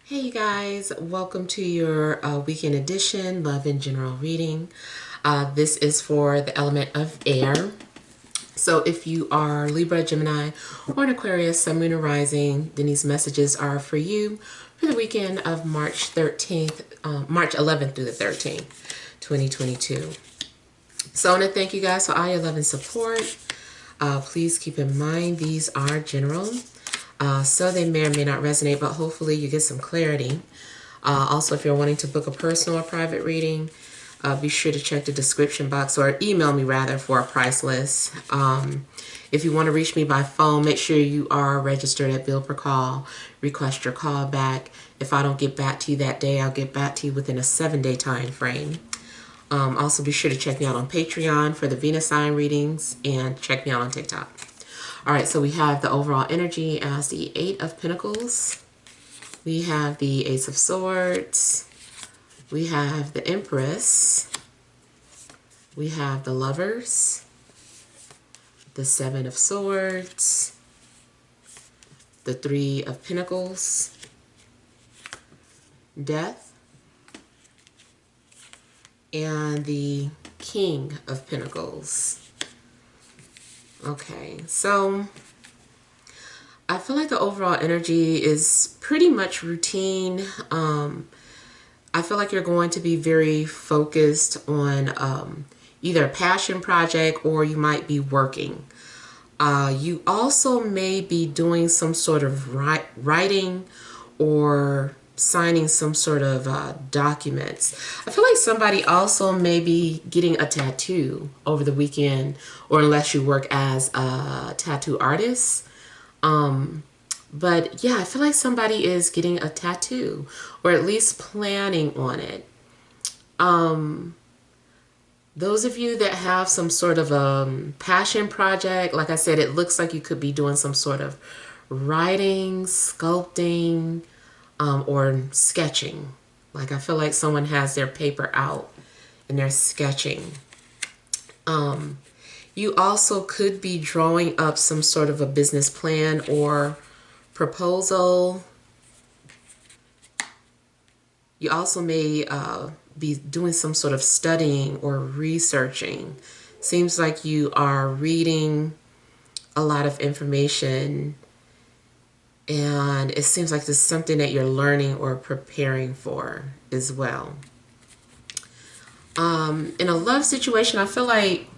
Hey you guys, welcome to your weekend edition, Love and General reading. This is for the element of air. So if you are Libra, Gemini, or an Aquarius, Sun, Moon, or Rising, then these messages are for you for the weekend of March 11th through the 13th, 2022. So I want to thank you guys for all your love and support. Please keep in mind these are general. So they may or may not resonate, but hopefully you get some clarity. Also, if you're wanting to book a personal or private reading, be sure to check the description box or email me rather for a price list. If you want to reach me by phone, make sure you are registered at bill per call. Request your call back. If I don't get back to you that day, I'll get back to you within a 7-day time frame. Also, be sure to check me out on Patreon for the Venus sign readings and check me out on TikTok. All right, so we have the overall energy as the Eight of Pentacles. We have the Ace of Swords. We have the Empress. We have the Lovers. The Seven of Swords. The Three of Pentacles. Death. And the King of Pentacles. Okay, so I feel like the overall energy is pretty much routine. I feel like you're going to be very focused on either a passion project or you might be working. You also may be doing some sort of writing or signing some sort of documents. I feel like somebody also may be getting a tattoo over the weekend, or unless you work as a tattoo artist. But yeah, I feel like somebody is getting a tattoo or at least planning on it. Those of you that have some sort of passion project, like I said, it looks like you could be doing some sort of writing, sculpting, or sketching. Like I feel like someone has their paper out and they're sketching. You also could be drawing up some sort of a business plan or proposal. You also may be doing some sort of studying or researching. Seems like you are reading a lot of information, and it seems like this is something that you're learning or preparing for as well. In a love situation, I feel like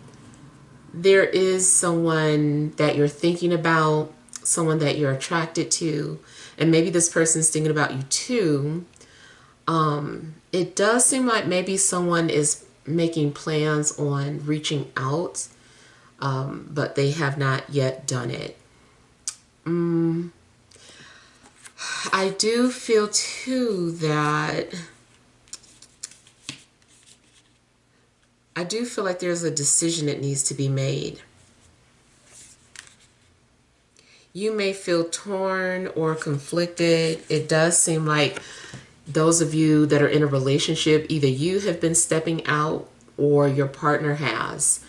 there is someone that you're thinking about, someone that you're attracted to, and maybe this person's thinking about you too. It does seem like maybe someone is making plans on reaching out, but they have not yet done it. I do feel too that like there's a decision that needs to be made. You may feel torn or conflicted. It does seem like those of you that are in a relationship, either you have been stepping out or your partner has.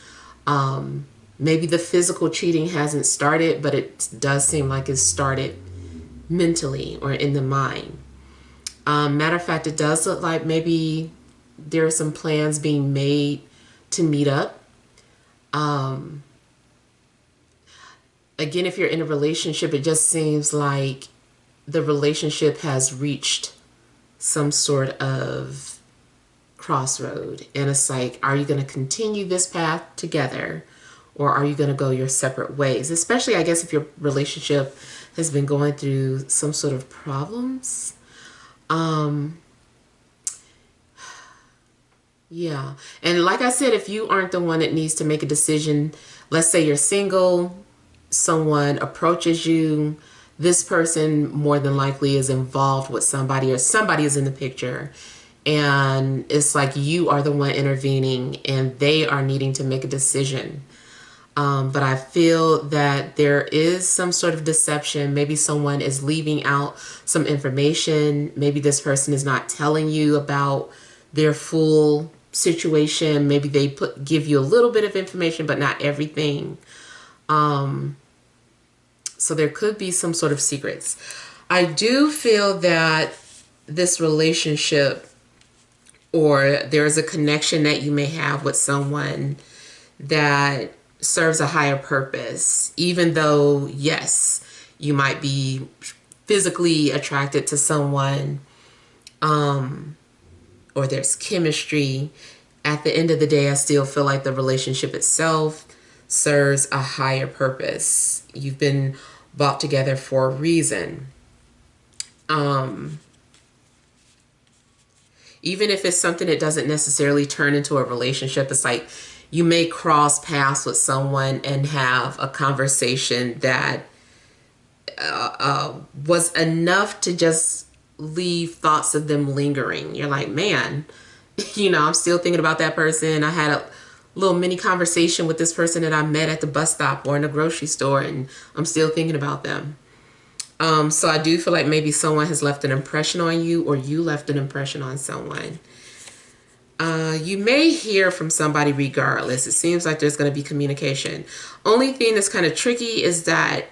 Maybe the physical cheating hasn't started, but it does seem like it's started mentally or in the mind. Matter of fact, it does look like maybe there are some plans being made to meet up. Again, if you're in a relationship, it just seems like the relationship has reached some sort of crossroad. And it's like, are you going to continue this path together, or are you going to go your separate ways? Especially, I guess, if your relationship has been going through some sort of problems. Yeah. And like I said, if you aren't the one that needs to make a decision, let's say you're single, someone approaches you, this person more than likely is involved with somebody, or somebody is in the picture, and it's like you are the one intervening and they are needing to make a decision. But I feel that there is some sort of deception. Maybe someone is leaving out some information. Maybe this person is not telling you about their full situation. Maybe they give you a little bit of information, but not everything. So there could be some sort of secrets. I do feel that this relationship, or there's a connection that you may have with someone that serves a higher purpose, even though, yes, you might be physically attracted to someone, or there's chemistry. At the end of the day, I still feel like the relationship itself serves a higher purpose. You've been brought together for a reason. Even if it's something that doesn't necessarily turn into a relationship, it's like you may cross paths with someone and have a conversation that was enough to just leave thoughts of them lingering. You're like, man, I'm still thinking about that person. I had a little mini conversation with this person that I met at the bus stop or in the grocery store, and I'm still thinking about them. So I do feel like maybe someone has left an impression on you, or you left an impression on someone. You may hear from somebody regardless. It seems like there's going to be communication. Only thing that's kind of tricky is that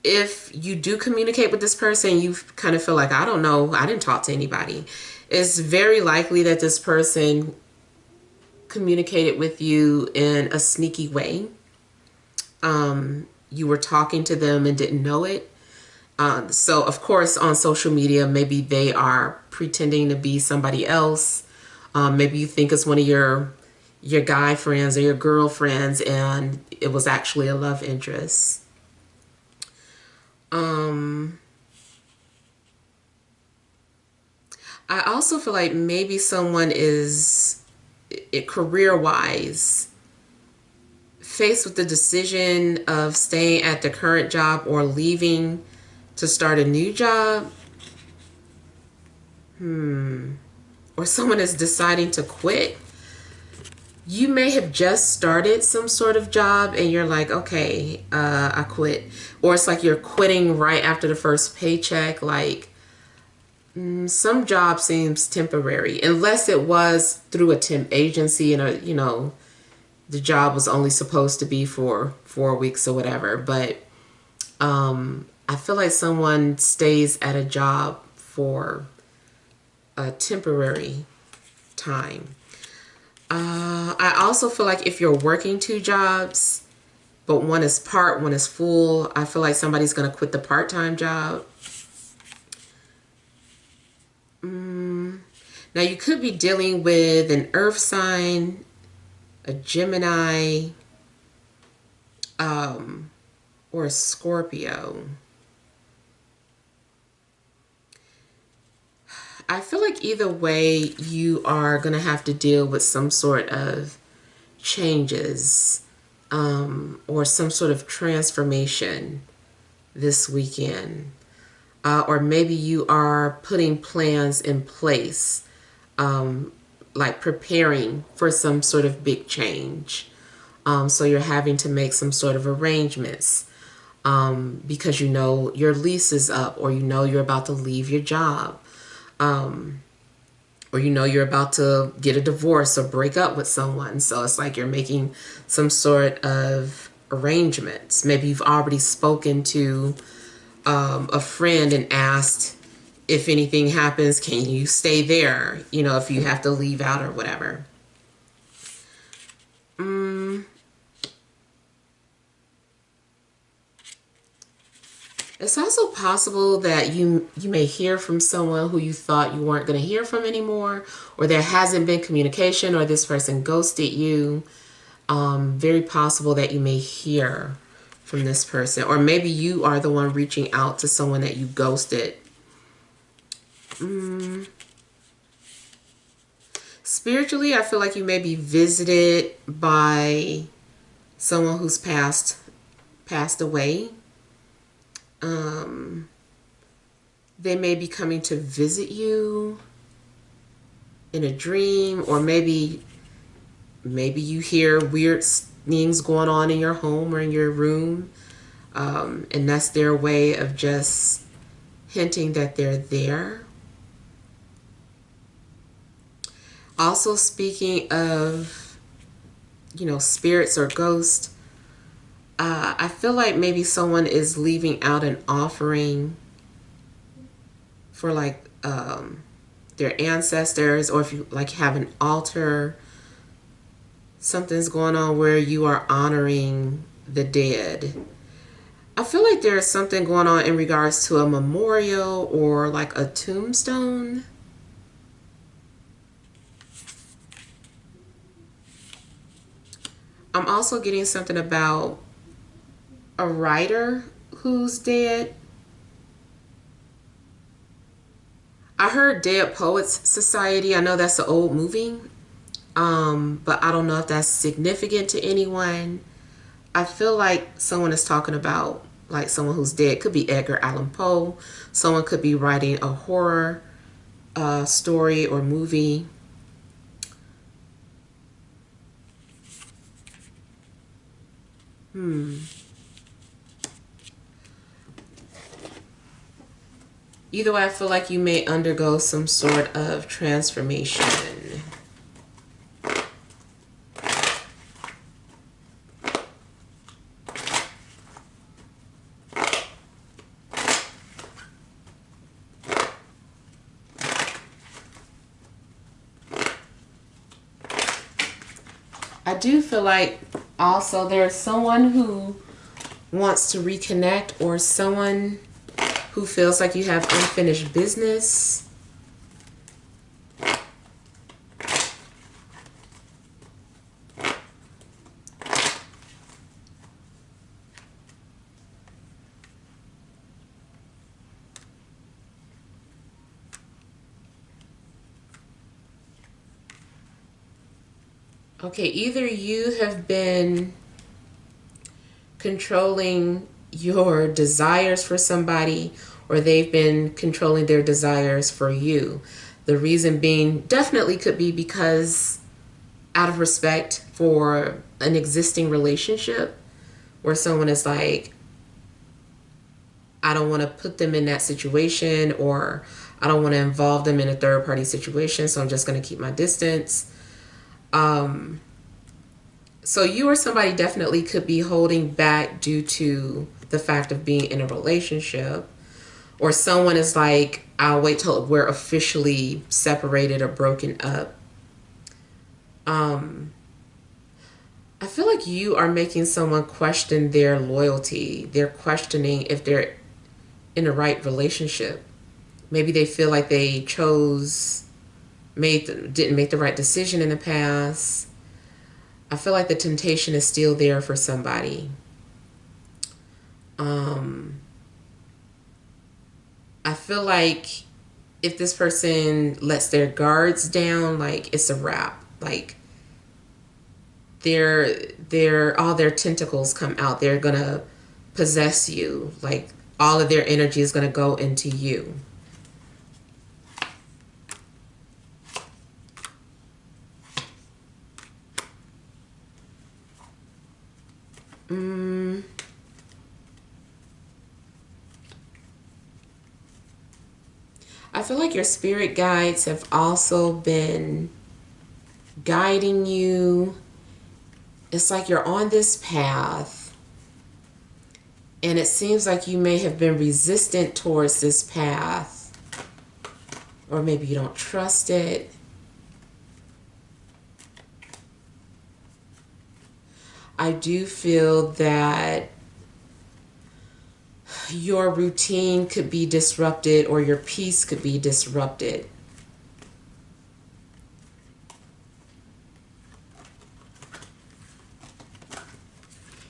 if you do communicate with this person, you kind of feel like, I don't know, I didn't talk to anybody. It's very likely that this person communicated with you in a sneaky way. You were talking to them and didn't know it. So of course on social media, maybe they are pretending to be somebody else. Maybe you think it's one of your guy friends or your girlfriends, and it was actually a love interest. I also feel like maybe someone is, career-wise, faced with the decision of staying at the current job or leaving to start a new job. Or someone is deciding to quit. You may have just started some sort of job and you're like, okay, I quit. Or it's like you're quitting right after the first paycheck. Like, some job seems temporary, unless it was through a temp agency and the job was only supposed to be for 4 weeks or whatever. But I feel like someone stays at a job for a temporary time. I also feel like if you're working 2 jobs, but one is part, one is full, I feel like somebody's going to quit the part-time job. Now you could be dealing with an earth sign, a Gemini, or a Scorpio. I feel like either way you are going to have to deal with some sort of changes, or some sort of transformation this weekend. Or maybe you are putting plans in place, like preparing for some sort of big change. So you're having to make some sort of arrangements, because your lease is up, or you're about to leave your job, or you're about to get a divorce or break up with someone. So it's like you're making some sort of arrangements. Maybe you've already spoken to a friend and asked, if anything happens, can you stay there? If you have to leave out or whatever. It's also possible that you may hear from someone who you thought you weren't going to hear from anymore, or there hasn't been communication, or this person ghosted you. Very possible that you may hear from this person, or maybe you are the one reaching out to someone that you ghosted. Spiritually, I feel like you may be visited by someone who's passed away. They may be coming to visit you in a dream, or maybe you hear weird things going on in your home or in your room, and that's their way of just hinting that they're there. Also, speaking of, spirits or ghosts, I feel like maybe someone is leaving out an offering for like their ancestors, or if you like have an altar, something's going on where you are honoring the dead. I feel like there's something going on in regards to a memorial or like a tombstone. I'm also getting something about a writer who's dead. I heard Dead Poets Society. I know that's an old movie, but I don't know if that's significant to anyone. I feel like someone is talking about like someone who's dead. Could be Edgar Allan Poe. Someone could be writing a horror story or movie. Either way, I feel like you may undergo some sort of transformation. I do feel like also there's someone who wants to reconnect, or someone who feels like you have unfinished business. Okay, either you have been controlling your desires for somebody, or they've been controlling their desires for you. The reason being definitely could be because out of respect for an existing relationship, where someone is like, I don't want to put them in that situation, or I don't want to involve them in a third party situation, so I'm just going to keep my distance. So you or somebody definitely could be holding back due to the fact of being in a relationship, or someone is like, I'll wait till we're officially separated or broken up. I feel like you are making someone question their loyalty. They're questioning if they're in the right relationship. Maybe they feel like they didn't make the right decision in the past. I feel like the temptation is still there for somebody. I feel like if this person lets their guards down, like it's a wrap. Like all their tentacles come out. They're gonna possess you. Like all of their energy is gonna go into you. I feel like your spirit guides have also been guiding you. It's like you're on this path, and it seems like you may have been resistant towards this path, or maybe you don't trust it. I do feel that your routine could be disrupted, or your peace could be disrupted.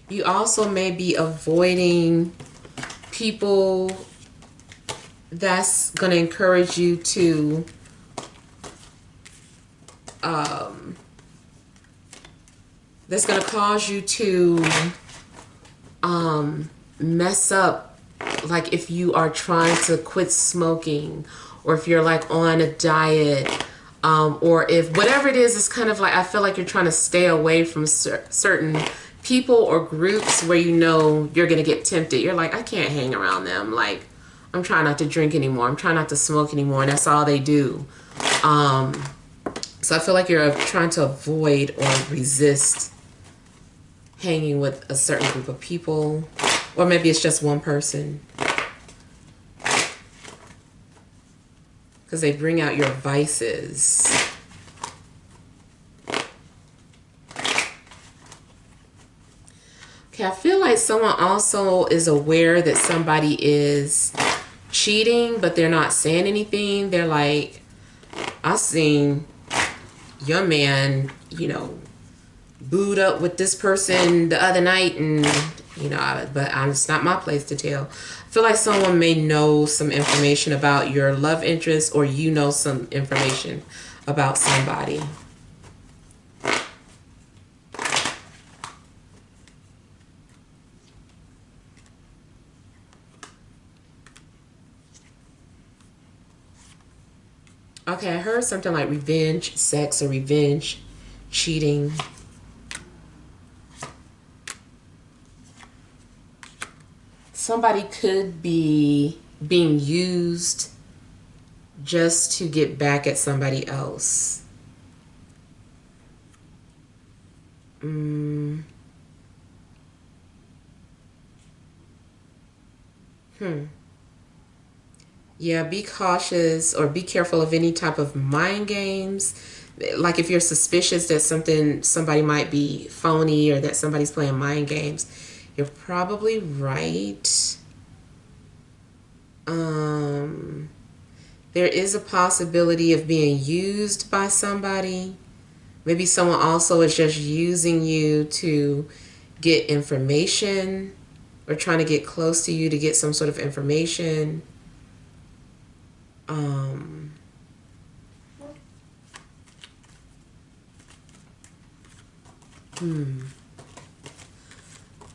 You also may be avoiding people that's going to encourage you to that's going to cause you to mess up, like if you are trying to quit smoking, or if you're like on a diet, or if whatever it is, it's kind of like I feel like you're trying to stay away from certain people or groups where you know you're going to get tempted. You're like, I can't hang around them. Like, I'm trying not to drink anymore. I'm trying not to smoke anymore. And that's all they do. So I feel like you're trying to avoid or resist hanging with a certain group of people. Or maybe it's just one person. because they bring out your vices. Okay, I feel like someone also is aware that somebody is cheating, but they're not saying anything. They're like, I seen your man, you know, booed up with this person the other night, and you know, but it's not my place to tell. I feel like someone may know some information about your love interest, or you know some information about somebody. Okay, I heard something like revenge, sex, or revenge, cheating. Somebody could be being used just to get back at somebody else. Yeah, be cautious or be careful of any type of mind games. Like if you're suspicious that somebody might be phony or that somebody's playing mind games, you're probably right. There is a possibility of being used by somebody. Maybe someone also is just using you to get information or trying to get close to you to get some sort of information.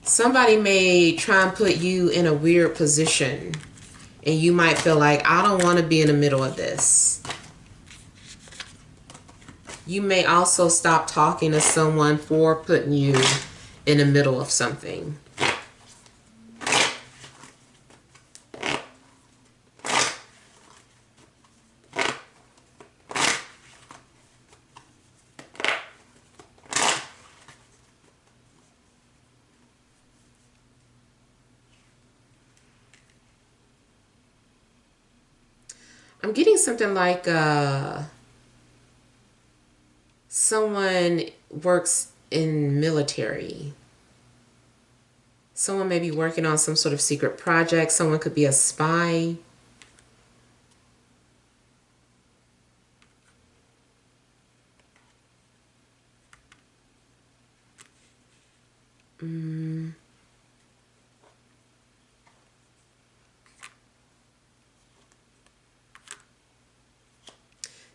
Somebody may try and put you in a weird position, and you might feel like, I don't want to be in the middle of this. You may also stop talking to someone for putting you in the middle of something. I'm getting something like someone works in military. Someone may be working on some sort of secret project. Someone could be a spy.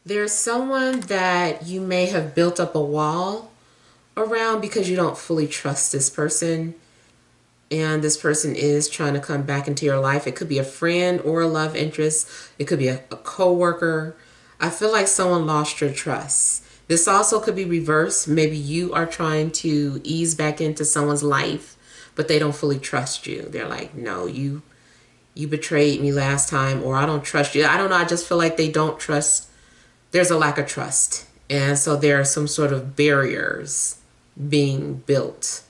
There's someone that you may have built up a wall around because you don't fully trust this person. And this person is trying to come back into your life. It could be a friend or a love interest. It could be a co-worker. I feel like someone lost your trust. This also could be reversed. Maybe you are trying to ease back into someone's life, but they don't fully trust you. They're like, no, you betrayed me last time, or I don't trust you. I don't know. I just feel like they don't trust. There's a lack of trust. And so there are some sort of barriers being built.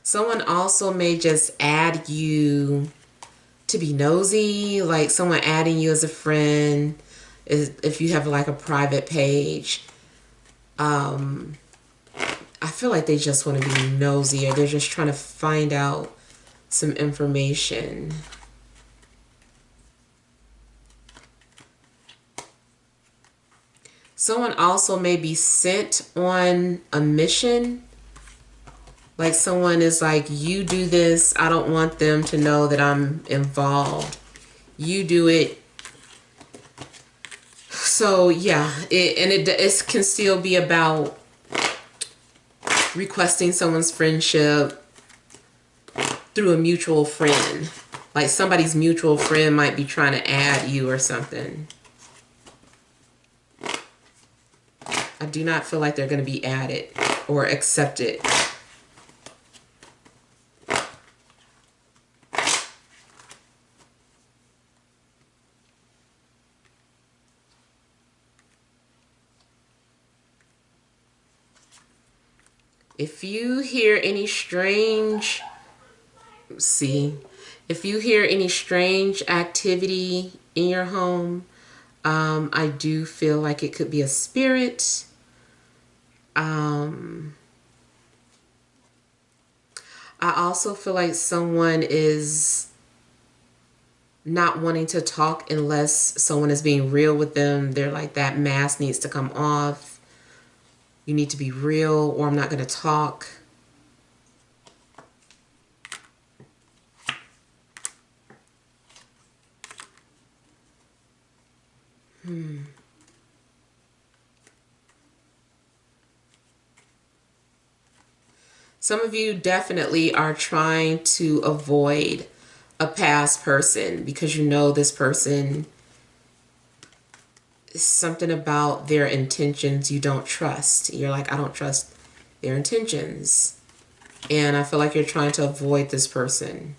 Someone also may just add you to be nosy, like someone adding you as a friend, if you have like a private page. I feel like they just want to be nosy, or they're just trying to find out some information. Someone also may be sent on a mission. Like someone is like, you do this. I don't want them to know that I'm involved. You do it. So yeah, it can still be about requesting someone's friendship through a mutual friend. Like somebody's mutual friend might be trying to add you or something. I do not feel like they're going to be added or accepted. If you hear any strange See, if you hear any strange activity in your home, I do feel like it could be a spirit. I also feel like someone is not wanting to talk unless someone is being real with them. They're like, that mask needs to come off. You need to be real, or I'm not going to talk. Some of you definitely are trying to avoid a past person because you know this person, something about their intentions you don't trust. You're like, I don't trust their intentions. And I feel like you're trying to avoid this person.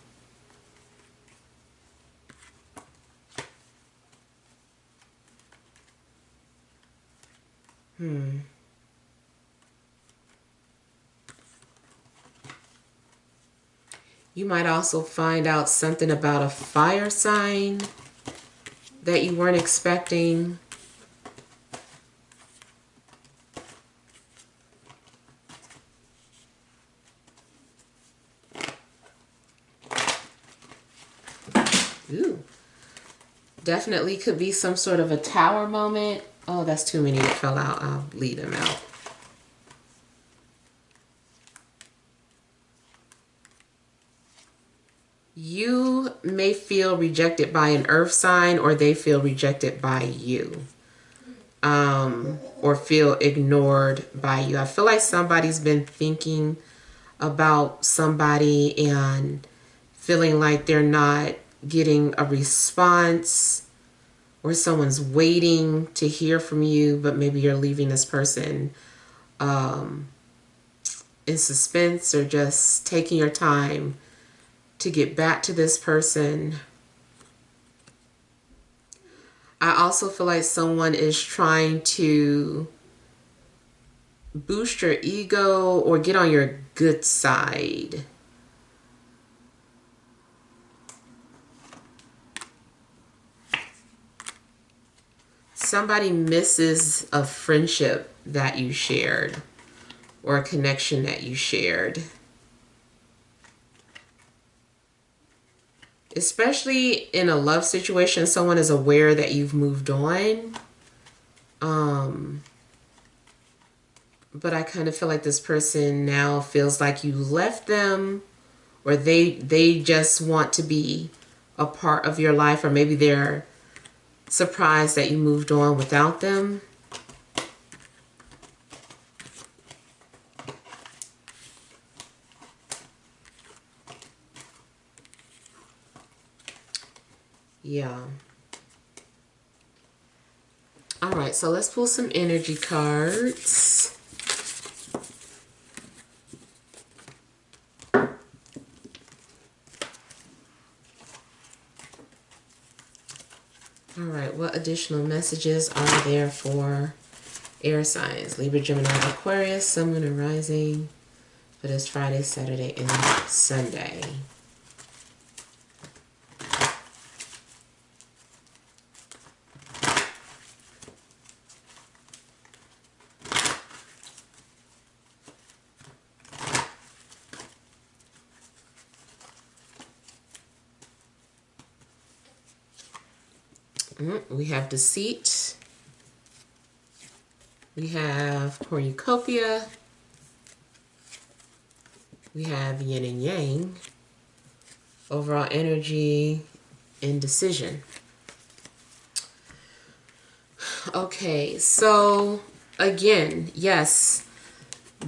You might also find out something about a fire sign that you weren't expecting. Ooh. Definitely could be some sort of a tower moment. Oh, that's too many that fell out. I'll leave them out. You may feel rejected by an earth sign, or they feel rejected by you. Or feel ignored by you. I feel like somebody's been thinking about somebody and feeling like they're not getting a response, or someone's waiting to hear from you, but maybe you're leaving this person in suspense, or just taking your time to get back to this person. I also feel like someone is trying to boost your ego or get on your good side. Somebody misses a friendship that you shared, or a connection that you shared. Especially in a love situation, someone is aware that you've moved on. But I kind of feel like this person now feels like you left them, or they just want to be a part of your life, or maybe they're surprised that you moved on without them. Yeah. All right, so let's pull some energy cards. All right, what additional messages are there for air signs? Libra, Gemini, Aquarius, Sun, Moon, and Rising for this Friday, Saturday, and Sunday. We have deceit. We have cornucopia. We have yin and yang. Overall energy, indecision. Okay, so again, yes,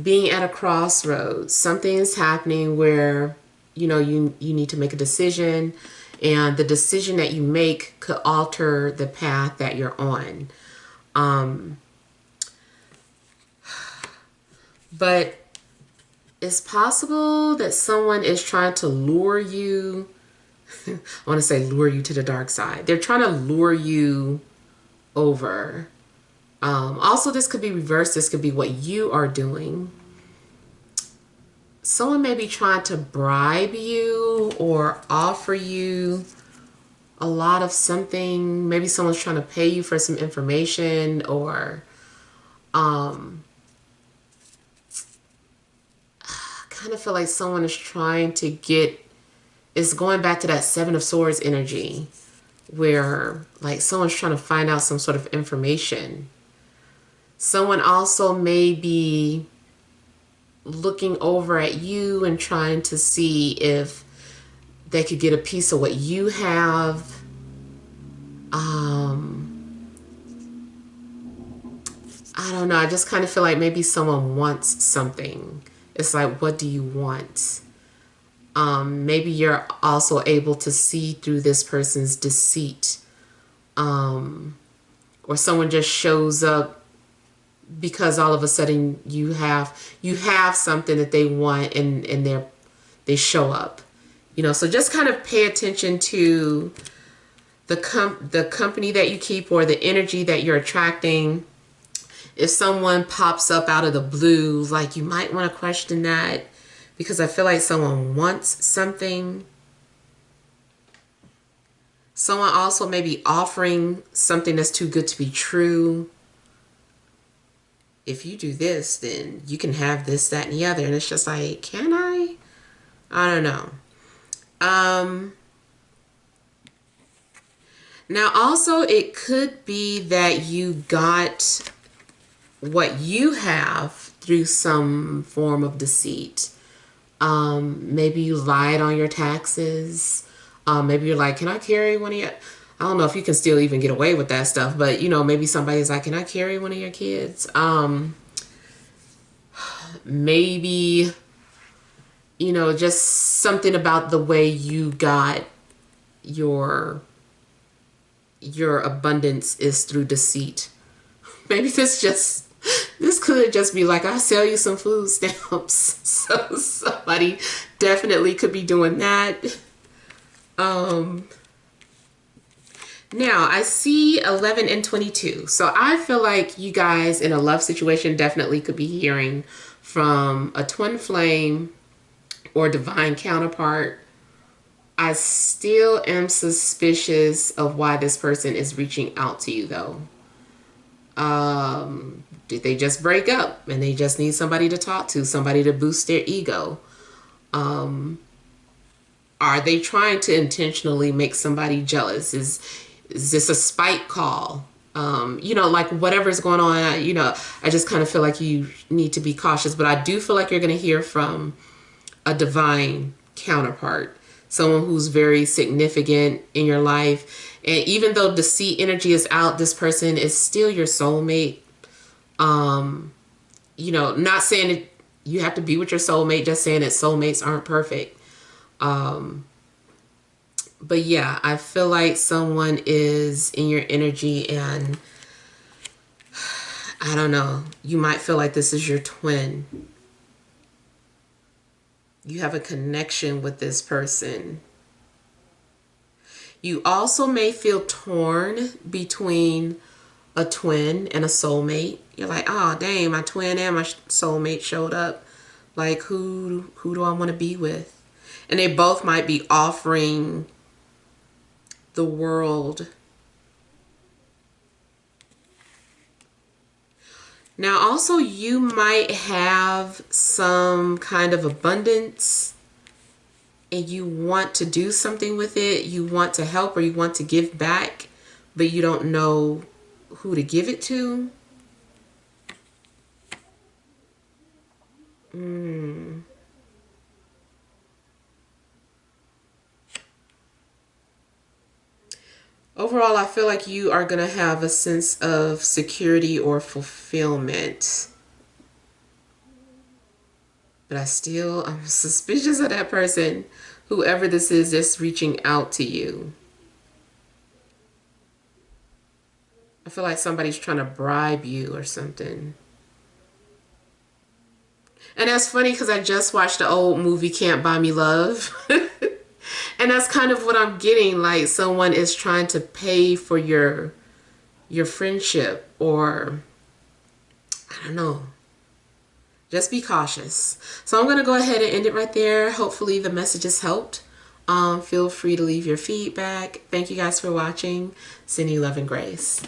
being at a crossroads, something is happening where you need to make a decision, and the decision that you make could alter the path that you're on. But it's possible that someone is trying to lure you. I want to say lure you to the dark side. They're trying to lure you over. Also, this could be reversed. This could be what you are doing. someone may be trying to bribe you or offer you a lot of something. Maybe someone's trying to pay you for some information, or I kind of feel like someone is trying to get, it's going back to that Seven of Swords energy, where like someone's trying to find out some sort of information. Someone also may be looking over at you and trying to see if they could get a piece of what you have. I don't know. I just kind of feel like maybe someone wants something. It's like, what do you want? Maybe you're also able to see through this person's deceit. Or someone just shows up because all of a sudden you have something that they want, and they show up. You know, so just kind of pay attention to the company that you keep, or the energy that you're attracting. If someone pops up out of the blue, like, you might want to question that, because I feel like someone wants something. Someone also may be offering something that's too good to be true. If you do this, then you can have this, that, and the other. And it's just like, can I? I don't know. Now also, it could be that you got what you have through some form of deceit. Maybe you lied on your taxes. Maybe you're like, can I carry one of your, I don't know if you can still even get away with that stuff, but you know, maybe somebody's like, can I carry one of your kids? Maybe, you know, just something about the way you got your abundance is through deceit. Maybe this could just be like, I'll sell you some food stamps. So somebody definitely could be doing that. Now I see 11 and 22. So I feel like you guys in a love situation definitely could be hearing from a twin flame or divine counterpart. I still am suspicious of why this person is reaching out to you though. Did they just break up and they just need somebody to talk to, somebody to boost their ego? Are they trying to intentionally make somebody jealous? Is this a spite call? You know, like whatever's going on, I just kind of feel like you need to be cautious, but I do feel like you're going to hear from a divine counterpart, someone who's very significant in your life. And even though deceit energy is out, this person is still your soulmate. You know, not saying that you have to be with your soulmate, just saying that soulmates aren't perfect. But yeah, I feel like someone is in your energy, and I don't know, you might feel like this is your twin. You have a connection with this person. You also may feel torn between a twin and a soulmate. You're like, oh dang, my twin and my soulmate showed up. Like, who do I want to be with? And they both might be offering the world. Now also, you might have some kind of abundance and you want to do something with it. You want to help, or you want to give back, but you don't know who to give it to. Overall, I feel like you are going to have a sense of security or fulfillment. But I'm suspicious of that person, whoever this is that's reaching out to you. I feel like somebody's trying to bribe you or something. And that's funny because I just watched the old movie Can't Buy Me Love. And that's kind of what I'm getting. Like, someone is trying to pay for your friendship, or I don't know. Just be cautious. So I'm going to go ahead and end it right there. Hopefully the messages helped. Feel free to leave your feedback. Thank you guys for watching. Sending love and grace.